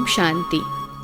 ओम शांति।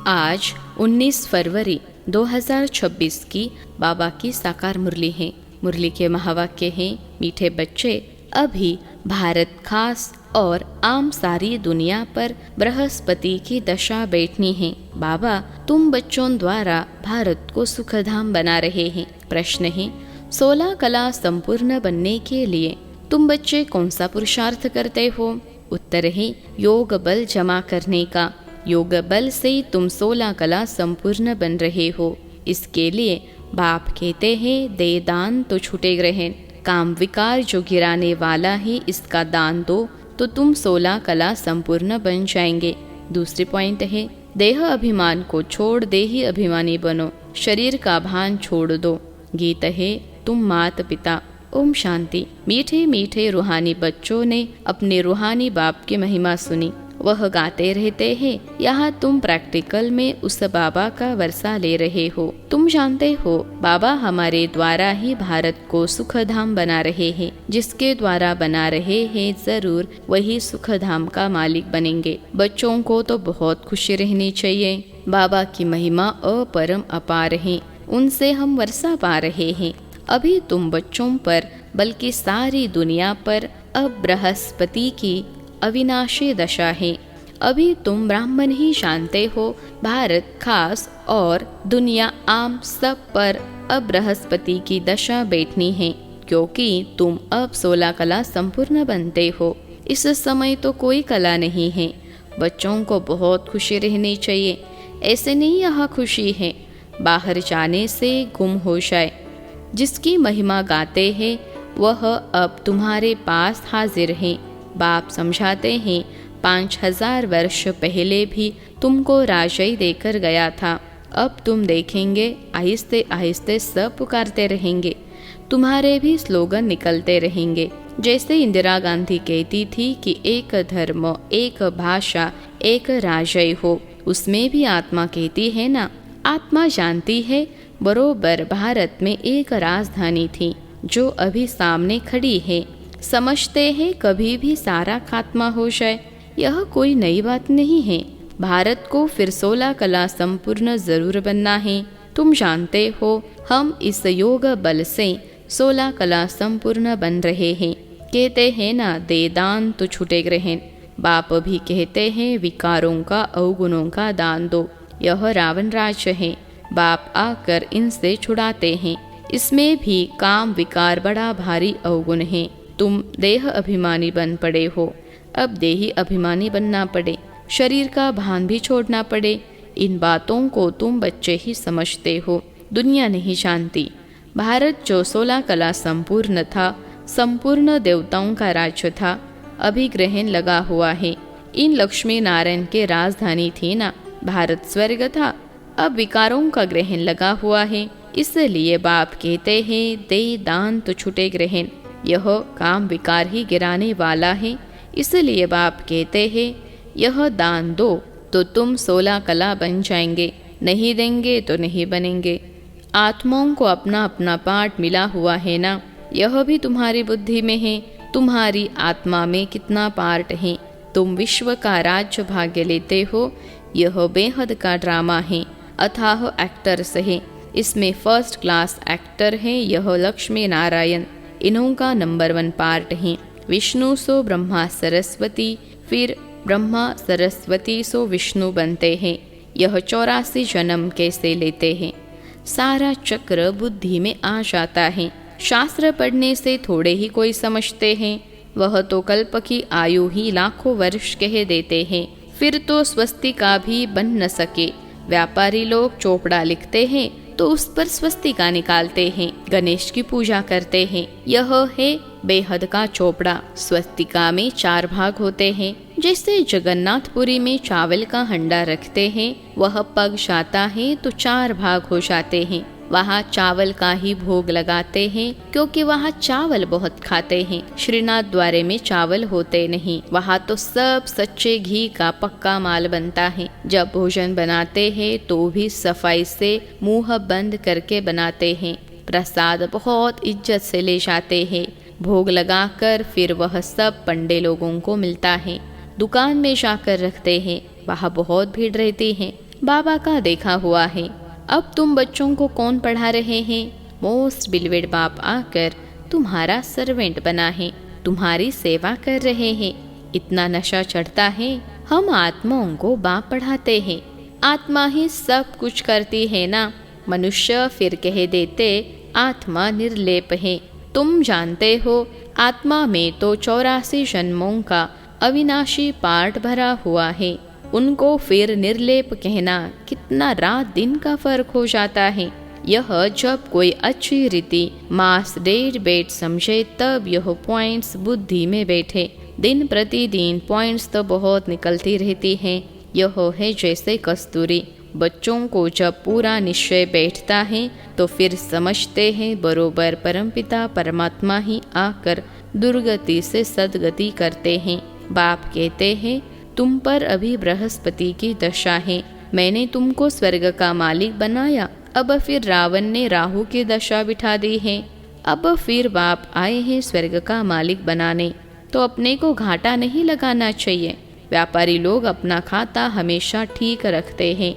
आज 19 फरवरी 2026 की बाबा की साकार मुरली है। मुरली के महावाक्य हैं, मीठे बच्चे, अभी भारत खास और आम सारी दुनिया पर बृहस्पति की दशा बैठनी है। बाबा तुम बच्चों द्वारा भारत को सुखधाम बना रहे हैं। प्रश्न है, 16 कला संपूर्ण बनने के लिए तुम बच्चे कौन सा पुरुषार्थ करते हो? उत्तर है योग बल जमा करने का। योग बल से तुम 16 कला संपूर्ण बन रहे हो। इसके लिए बाप कहते हैं, दे दान तो छूटे ग्रहण। काम विकार जो गिराने वाला है, इसका दान दो तो तुम 16 कला संपूर्ण बन जाएंगे। दूसरी पॉइंट है, देह अभिमान को छोड़ देही अभिमानी बनो, शरीर का भान छोड़ दो। गीत है, तुम मात पिता। ओम शांति। मीठे मीठे रूहानी बच्चों ने अपने रूहानी बाप की महिमा सुनी। वह गाते रहते हैं, यहाँ तुम प्रैक्टिकल में उस बाबा का वर्षा ले रहे हो। तुम जानते हो बाबा हमारे द्वारा ही भारत को सुखधाम बना रहे हैं। जिसके द्वारा बना रहे हैं, जरूर वही सुखधाम का मालिक बनेंगे। बच्चों को तो बहुत खुशी रहनी चाहिए। बाबा की महिमा अपरम अपार है, उनसे हम वर्षा पा रहे हैं। अभी तुम बच्चों पर बल्कि सारी दुनिया पर अब बृहस्पति की अविनाशी दशा है। अभी तुम ब्राह्मण ही जानते हो, भारत खास और दुनिया आम सब पर अब बृहस्पति की दशा बैठनी है, क्योंकि तुम अब 16 कला संपूर्ण बनते हो। इस समय तो कोई कला नहीं है। बच्चों को बहुत खुशी रहनी चाहिए। ऐसे नहीं यहाँ खुशी है बाहर जाने से गुम हो जाए। जिसकी महिमा गाते हैं वह अब तुम्हारे पास हाजिर है। बाप समझाते हैं, 5000 वर्ष पहले भी तुमको राजई देकर गया था। अब तुम देखेंगे आहिस्ते आहिस्ते सब पुकारते रहेंगे। तुम्हारे भी स्लोगन निकलते रहेंगे। जैसे इंदिरा गांधी कहती थी कि एक धर्म, एक भाषा, एक राजई हो, उसमें भी आत्मा कहती है ना। आत्मा जानती है बरोबर भारत में एक राजधानी थी जो अभी सामने खड़ी है। समझते हैं कभी भी सारा खात्मा हो जाए, यह कोई नई बात नहीं है। भारत को फिर 16 कला संपूर्ण जरूर बनना है। तुम जानते हो हम इस योग बल से 16 कला संपूर्ण बन रहे हैं। कहते हैं ना, दे दान तो छूटे ग्रहण। बाप भी कहते हैं, विकारों का अवगुणों का दान दो। यह रावण राज्य है, बाप आकर इनसे छुड़ाते हैं। इसमें भी काम विकार बड़ा भारी अवगुण है। तुम देह अभिमानी बन पड़े हो, अब देही अभिमानी बनना पड़े, शरीर का भान भी छोड़ना पड़े। इन बातों को तुम बच्चे ही समझते हो, दुनिया नहीं जानती। भारत जो 16 कला संपूर्ण था, संपूर्ण देवताओं का राज्य था, अभी ग्रहण लगा हुआ है। इन लक्ष्मी नारायण के राजधानी थी ना, भारत स्वर्ग था। अब विकारों का ग्रहण लगा हुआ है, इसलिए बाप कहते हैं, दे दान तो छूटे ग्रहण। यह काम विकार ही गिराने वाला है, इसलिए बाप कहते हैं, यह दान दो तो तुम 16 कला बन जाएंगे। नहीं देंगे तो नहीं बनेंगे। आत्माओं को अपना अपना पार्ट मिला हुआ है ना, यह भी तुम्हारी बुद्धि में है। तुम्हारी आत्मा में कितना पार्ट है। तुम विश्व का राज्य भाग्य लेते हो। यह बेहद का ड्रामा है, अथाह एक्टर्स है। इसमें फर्स्ट क्लास एक्टर है यह लक्ष्मी नारायण। इन्हों का नंबर 1 पार्ट है। विष्णु सो ब्रह्मा सरस्वती, फिर ब्रह्मा सरस्वती सो विष्णु बनते हैं। यह 84 जन्म कैसे लेते हैं, सारा चक्र बुद्धि में आ जाता है। शास्त्र पढ़ने से थोड़े ही कोई समझते हैं, वह तो कल्प की आयु ही लाखों वर्ष कह देते हैं। फिर तो स्वस्तिका भी बन न सके। व्यापारी लोग चोपड़ा लिखते हैं तो उस पर स्वस्तिका निकालते हैं, गणेश की पूजा करते हैं। यह है बेहद का चोपड़ा। स्वस्तिका में 4 भाग होते हैं। जैसे जगन्नाथपुरी में चावल का हंडा रखते हैं, वह पग जाता है तो 4 भाग हो जाते हैं। वहाँ चावल का ही भोग लगाते हैं, क्योंकि वहाँ चावल बहुत खाते हैं। श्रीनाथ द्वारे में चावल होते नहीं, वहाँ तो सब सच्चे घी का पक्का माल बनता है। जब भोजन बनाते हैं तो भी सफाई से मुंह बंद करके बनाते हैं। प्रसाद बहुत इज्जत से ले जाते हैं। भोग लगाकर फिर वह सब पंडे लोगों को मिलता है। दुकान में जाकर रखते हैं। वहाँ बहुत भीड़ रहती है, बाबा का देखा हुआ है। अब तुम बच्चों को कौन पढ़ा रहे हैं? मोस्ट बिलवेड बाप आकर तुम्हारा सर्वेंट बना है, तुम्हारी सेवा कर रहे हैं। इतना नशा चढ़ता है, हम आत्माओं को बाप पढ़ाते हैं। आत्मा ही सब कुछ करती है ना। मनुष्य फिर कह देते आत्मा निर्लेप है। तुम जानते हो आत्मा में तो 84 जन्मों का अविनाशी पाठ भरा हुआ है। उनको फिर निर्लेप कहना कितना रात दिन का फर्क हो जाता है। यह जब कोई अच्छी रीति मास डेट बेट समझे तब यह पॉइंट्स बुद्धि में बैठे। दिन प्रतिदिन पॉइंट्स तो बहुत निकलती रहती हैं। यह है जैसे कस्तूरी। बच्चों को जब पूरा निश्चय बैठता है तो फिर समझते हैं बरोबर परमपिता परमात्मा ही आकर दुर्गति से सदगति करते हैं। बाप कहते हैं तुम पर अभी बृहस्पति की दशा है, मैंने तुमको स्वर्ग का मालिक बनाया। अब फिर रावण ने राहु की दशा बिठा दी है। अब फिर बाप आए हैं स्वर्ग का मालिक बनाने, तो अपने को घाटा नहीं लगाना चाहिए। व्यापारी लोग अपना खाता हमेशा ठीक रखते हैं।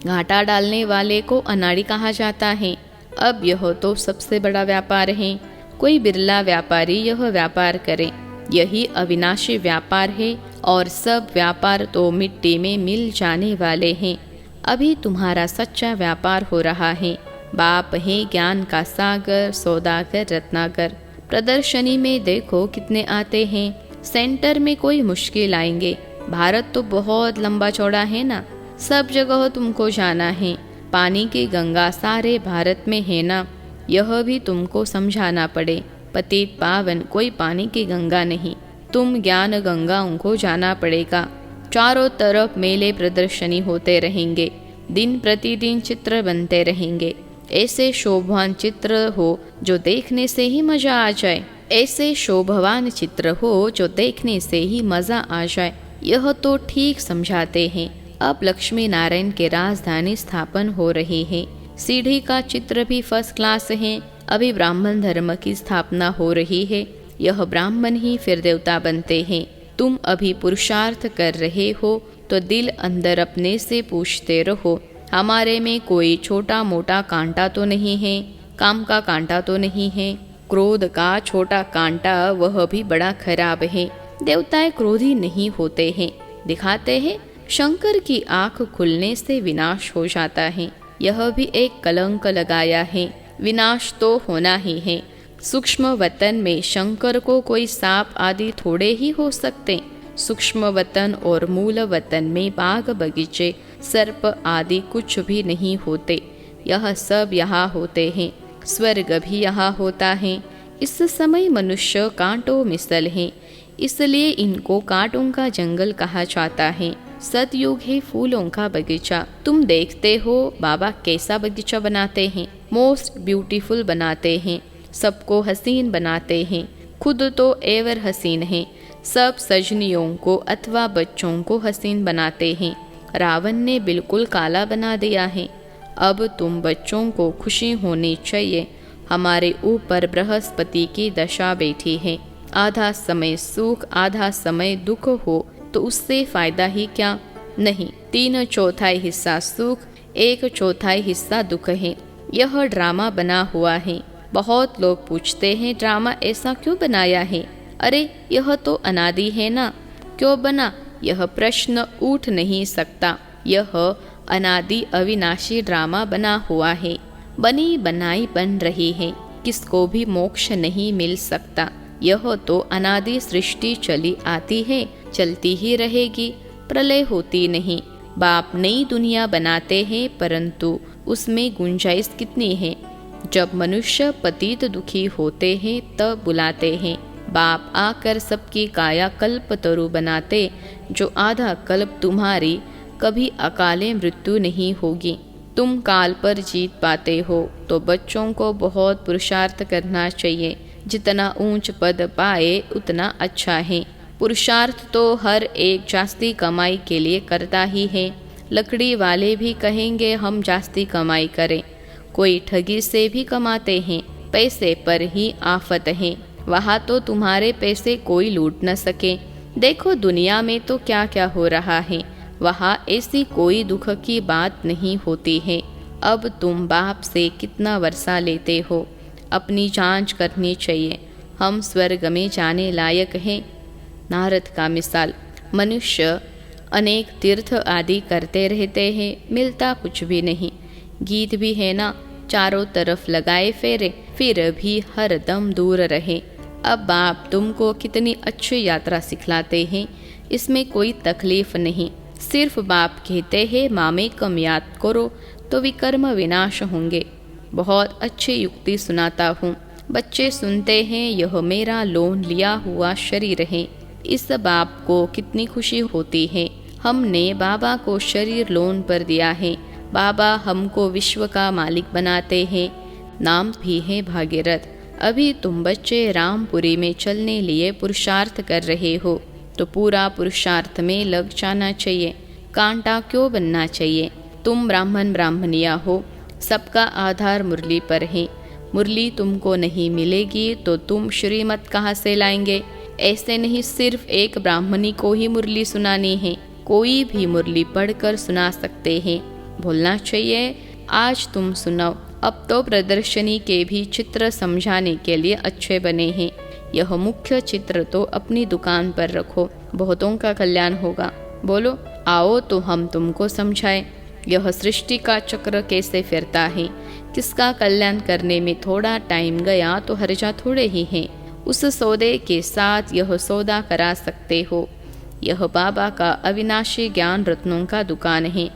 घाटा डालने वाले को अनाड़ी कहा जाता है। अब यह तो सबसे बड़ा व्यापार है। कोई बिरला व्यापारी यह व्यापार करे, यही अविनाशी व्यापार है। और सब व्यापार तो मिट्टी में मिल जाने वाले हैं। अभी तुम्हारा सच्चा व्यापार हो रहा है। बाप है ज्ञान का सागर, सौदागर, रत्नाकर। प्रदर्शनी में देखो कितने आते हैं। सेंटर में कोई मुश्किल आएंगे। भारत तो बहुत लंबा चौड़ा है ना, सब जगह तुमको जाना है। पानी की गंगा सारे भारत में है ना, यह भी तुमको समझाना पड़े। पतित पावन कोई पानी की गंगा नहीं, तुम ज्ञान गंगाओं को जाना पड़ेगा। चारों तरफ मेले प्रदर्शनी होते रहेंगे, दिन प्रतिदिन चित्र बनते रहेंगे। ऐसे शोभवान चित्र हो जो देखने से ही मजा आ जाए, ऐसे शोभवान चित्र हो जो देखने से ही मजा आ जाए। यह तो ठीक समझाते हैं। अब लक्ष्मी नारायण के राजधानी स्थापन हो रही है। सीढ़ी का चित्र भी फर्स्ट क्लास है। अभी ब्राह्मण धर्म की स्थापना हो रही है। यह ब्राह्मण ही फिर देवता बनते हैं। तुम अभी पुरुषार्थ कर रहे हो तो दिल अंदर अपने से पूछते रहो, हमारे में कोई छोटा मोटा कांटा तो नहीं है, काम का कांटा तो नहीं है। क्रोध का छोटा कांटा वह भी बड़ा खराब है। देवताएं क्रोधी नहीं होते हैं, दिखाते हैं। शंकर की आंख खुलने से विनाश हो जाता है। यह भी एक कलंक लगाया है। विनाश तो होना ही है। सूक्ष्म वतन में शंकर को कोई सांप आदि थोड़े ही हो सकते। सूक्ष्म वतन और मूल वतन में बाग बगीचे सर्प आदि कुछ भी नहीं होते। यह सब यहाँ होते हैं। स्वर्ग भी यहाँ होता है। इस समय मनुष्य कांटों मिसल हैं, इसलिए इनको कांटों का जंगल कहा जाता है। सतयुग है फूलों का बगीचा। तुम देखते हो बाबा कैसा बगीचा बनाते हैं, मोस्ट ब्यूटीफुल बनाते हैं, सबको हसीन बनाते हैं। खुद तो एवर हसीन हैं, सब सजनियों को अथवा बच्चों को हसीन बनाते हैं। रावण ने बिल्कुल काला बना दिया है। अब तुम बच्चों को खुशी होनी चाहिए। हमारे ऊपर बृहस्पति की दशा बैठी है। आधा समय सुख आधा समय दुख हो तो उससे फायदा ही क्या। नहीं, 3/4 हिस्सा सुख, 1/4 हिस्सा दुख है। यह ड्रामा बना हुआ है। बहुत लोग पूछते हैं ड्रामा ऐसा क्यों बनाया है। अरे यह तो अनादि है ना, क्यों बना, यह प्रश्न उठ नहीं सकता। यह अनादि अविनाशी ड्रामा बना हुआ है। बनी बनाई बन रही है, किसको भी मोक्ष नहीं मिल सकता। यह तो अनादि सृष्टि चली आती है, चलती ही रहेगी, प्रलय होती नहीं। बाप नई दुनिया बनाते हैं, परंतु उसमें गुंजाइश कितनी है। जब मनुष्य पतित दुखी होते हैं तब बुलाते हैं। बाप आकर सबकी काया कल्प तरु बनाते। जो आधा कल्प तुम्हारी कभी अकाले मृत्यु नहीं होगी। तुम काल पर जीत पाते हो तो बच्चों को बहुत पुरुषार्थ करना चाहिए। जितना ऊंच पद पाए उतना अच्छा है। पुरुषार्थ तो हर एक जास्ती कमाई के लिए करता ही है। लकड़ी वाले भी कहेंगे हम जास्ती कमाई करें। कोई ठगी से भी कमाते हैं, पैसे पर ही आफत है। वहाँ तो तुम्हारे पैसे कोई लूट न सके। देखो दुनिया में तो क्या क्या हो रहा है। वहाँ ऐसी कोई दुख की बात नहीं होती है। अब तुम बाप से कितना वर्षा लेते हो, अपनी जांच करनी चाहिए। हम स्वर्ग में जाने लायक हैं। नारद का मिसाल, मनुष्य अनेक तीर्थ आदि करते रहते हैं, मिलता कुछ भी नहीं। गीत भी है ना, चारों तरफ लगाए फेरे, फिर भी हर दम दूर रहे। अब बाप तुमको कितनी अच्छी यात्रा सिखलाते हैं, इसमें कोई तकलीफ नहीं। सिर्फ बाप कहते हैं मामेकम याद करो तो विकर्म विनाश होंगे। बहुत अच्छी युक्ति सुनाता हूँ। बच्चे सुनते हैं यह मेरा लोन लिया हुआ शरीर है। इस बाप को कितनी खुशी होती है। हमने बाबा को शरीर लोन पर दिया है। बाबा हमको विश्व का मालिक बनाते हैं। नाम भी है भागीरथ। अभी तुम बच्चे रामपुरी में चलने लिए पुरुषार्थ कर रहे हो, तो पूरा पुरुषार्थ में लग जाना चाहिए। कांटा क्यों बनना चाहिए। तुम ब्राह्मण ब्राह्मणिया हो, सबका आधार मुरली पर है। मुरली तुमको नहीं मिलेगी तो तुम श्रीमत कहाँ से लाएंगे। ऐसे नहीं सिर्फ एक ब्राह्मणी को ही मुरली सुनानी है, कोई भी मुरली पढ़कर सुना सकते हैं। बोलना चाहिए आज तुम सुनाओ। अब तो प्रदर्शनी के भी चित्र समझाने के लिए अच्छे बने हैं। यह मुख्य चित्र तो अपनी दुकान पर रखो, बहुतों का कल्याण होगा। बोलो आओ तो हम तुमको समझाएं। यह सृष्टि का चक्र कैसे फिरता है, किसका कल्याण करने में थोड़ा टाइम गया तो हर्जा थोड़े ही हैं। उस सौदे के साथ यह सौदा करा सकते हो। यह बाबा का अविनाशी ज्ञान रत्नों का दुकान है।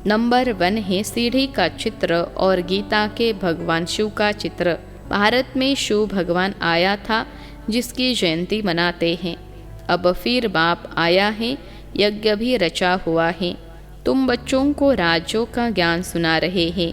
नंबर 1 है सीढ़ी का चित्र और गीता के भगवान शिव का चित्र। भारत में शिव भगवान आया था जिसकी जयंती मनाते हैं। अब फिर बाप आया है, यज्ञ भी रचा हुआ है। तुम बच्चों को राज्यों का ज्ञान सुना रहे हैं।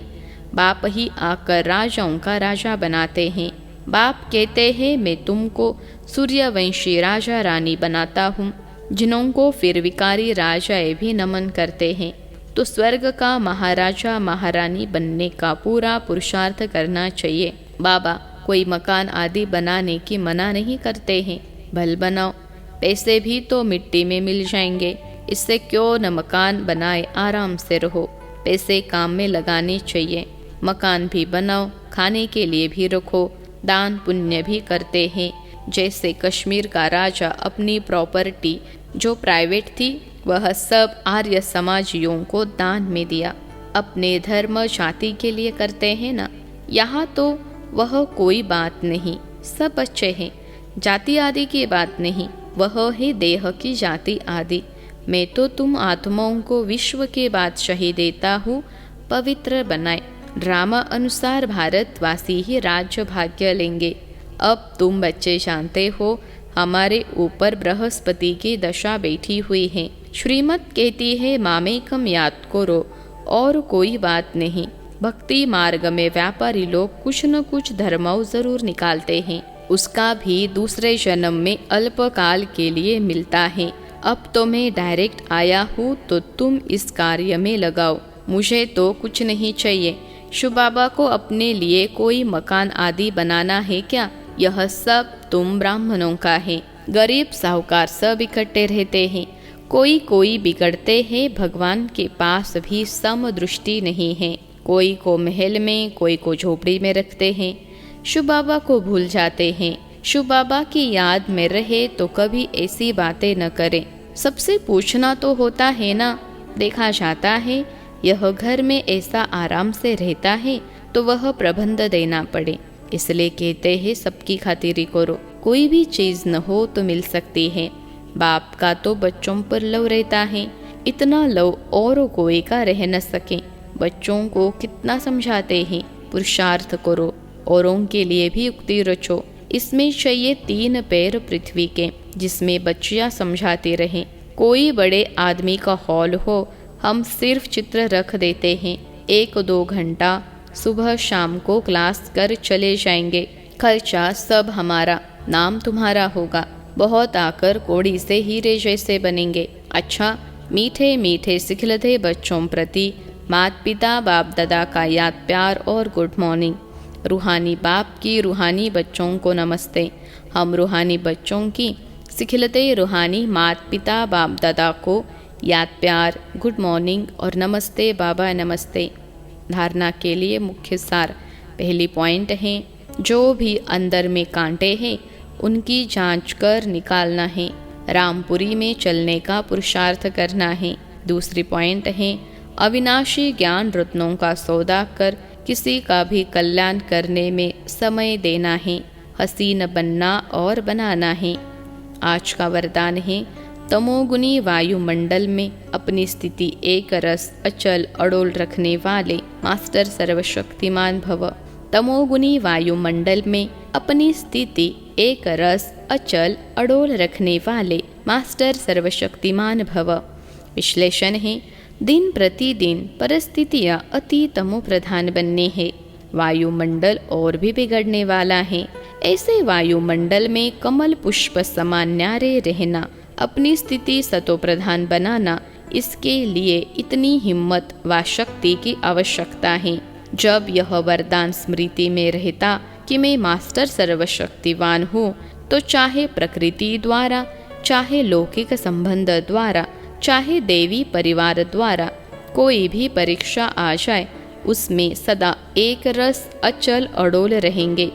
बाप ही आकर राजाओं का राजा बनाते हैं। बाप कहते हैं मैं तुमको सूर्यवंशी राजा रानी बनाता हूँ, जिन्हों को फिर विकारी राजाएं भी नमन करते हैं। तो स्वर्ग का महाराजा महारानी बनने का पूरा पुरुषार्थ करना चाहिए। बाबा कोई मकान आदि बनाने की मना नहीं करते हैं, भल बनाओ। पैसे भी तो मिट्टी में मिल जाएंगे, इससे क्यों न मकान बनाए आराम से रहो। पैसे काम में लगाने चाहिए। मकान भी बनाओ, खाने के लिए भी रखो, दान पुण्य भी करते हैं। जैसे कश्मीर का राजा अपनी प्रॉपर्टी जो प्राइवेट थी वह सब आर्य समाजियों को दान में दिया। अपने धर्म जाति के लिए करते हैं ना। यहाँ तो वह कोई बात नहीं, सब अच्छे हैं। जाति आदि की बात नहीं, वह है देह की जाति आदि। मैं तो तुम आत्माओं को विश्व के बादशाही देता हूँ, पवित्र बनाए। ड्रामा अनुसार भारतवासी ही राज्य भाग्य लेंगे। अब तुम बच्चे जानते हो हमारे ऊपर बृहस्पति की दशा बैठी हुई है। श्रीमत कहती है मामेकम याद करो और कोई बात नहीं। भक्ति मार्ग में व्यापारी लोग कुछ न कुछ धर्म जरूर निकालते हैं, उसका भी दूसरे जन्म में अल्पकाल के लिए मिलता है। अब तो मैं डायरेक्ट आया हूँ तो तुम इस कार्य में लगाओ। मुझे तो कुछ नहीं चाहिए। शिव बाबा को अपने लिए कोई मकान आदि बनाना है क्या? यह सब तुम ब्राह्मणों का है। गरीब साहूकार सब इकट्ठे रहते हैं। कोई कोई बिगड़ते हैं। भगवान के पास भी समदृष्टि नहीं है। कोई को महल में, कोई को झोपड़ी में रखते हैं। शिव बाबा को भूल जाते हैं। शिव बाबा की याद में रहे तो कभी ऐसी बातें न करें। सबसे पूछना तो होता है ना। देखा जाता है यह घर में ऐसा आराम से रहता है तो वह प्रबंध देना पड़े। इसलिए कहते हैं सबकी खातिरी करो। कोई भी चीज न हो तो मिल सकती है। बाप का तो बच्चों पर लव रहता है। इतना लव और कोई का रह न सके। बच्चों को कितना समझाते हैं, पुरुषार्थ करो, औरों के लिए भी युक्ति रचो। इसमें चाहिए 3 पैर पृथ्वी के, जिसमें बच्चियां समझाते रहें। कोई बड़े आदमी का हॉल हो, हम सिर्फ चित्र रख देते हैं। 1-2 घंटा सुबह शाम को क्लास कर चले जाएंगे। खर्चा सब हमारा, नाम तुम्हारा होगा। बहुत आकर कोड़ी से हीरे जैसे बनेंगे। अच्छा, मीठे मीठे सिखलते बच्चों प्रति माता पिता बाप दादा का याद प्यार और गुड मॉर्निंग। रूहानी बाप की रूहानी बच्चों को नमस्ते। हम रूहानी बच्चों की सिखलते रूहानी माता पिता बाप दादा को याद प्यार, गुड मॉर्निंग और नमस्ते बाबा नमस्ते। धारणा के लिए मुख्य सार। पहली पॉइंट है, जो भी अंदर में कांटे हैं उनकी जांच कर निकालना है। रामपुरी में चलने का पुरुषार्थ करना है। दूसरी पॉइंट है, अविनाशी ज्ञान रत्नों का सौदा कर किसी का भी कल्याण करने में समय देना है। हसीन बनना और बनाना है। आज का वरदान है, तमोगुनी वायुमंडल में अपनी स्थिति एक रस अचल अडोल रखने वाले मास्टर सर्वशक्तिमान भव। तमोगुनी वायुमंडल में अपनी स्थिति एक रस अचल अडोल रखने वाले मास्टर सर्वशक्तिमान भव। विश्लेषण है, दिन प्रतिदिन परिस्थितियाँ अति तमो प्रधान बनने हैं। वायुमंडल और भी बिगड़ने वाला है। ऐसे वायुमंडल में कमल पुष्प समान न्यारे रहना, अपनी स्थिति सतो प्रधान बनाना, इसके लिए इतनी हिम्मत व शक्ति की आवश्यकता है। जब यह वरदान स्मृति में रहता कि मैं मास्टर सर्वशक्तिवान हूँ, तो चाहे प्रकृति द्वारा, चाहे लौकिक संबंध द्वारा, चाहे देवी परिवार द्वारा कोई भी परीक्षा आ जाए, उसमें सदा एक रस अचल अडोल रहेंगे।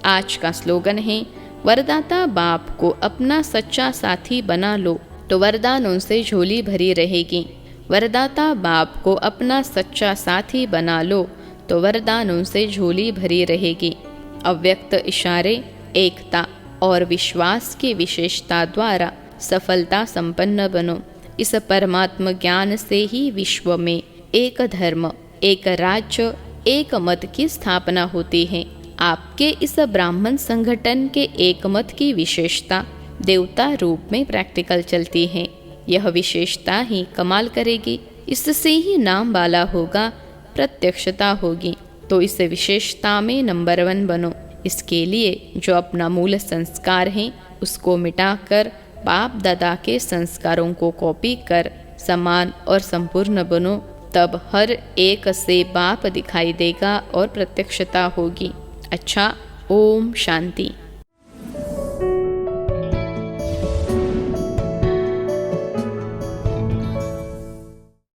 आज का स्लोगन है, वरदाता बाप को अपना सच्चा साथी बना लो तो वरदान उनसे झोली भरी रहेगी। वरदाता बाप को अपना सच्चा साथी बना लो तो वरदान उनसे झोली भरी रहेगी। अव्यक्त इशारे, एकता और विश्वास की विशेषता द्वारा सफलता संपन्न बनो। इस परमात्म ज्ञान से ही विश्व में एक धर्म, एक राज्य, एक मत की स्थापना होती है। आपके इस ब्राह्मण संगठन के एक मत की विशेषता देवता रूप में प्रैक्टिकल चलती है। यह विशेषता ही कमाल करेगी। इससे ही नाम वाला होगा, प्रत्यक्षता होगी। तो इस विशेषता में नंबर 1 बनो। इसके लिए जो अपना मूल संस्कार है उसको मिटाकर बाप दादा के संस्कारों को कॉपी कर समान और संपूर्ण बनो। तब हर एक से बाप दिखाई देगा और प्रत्यक्षता होगी। अच्छा, ओम शांति।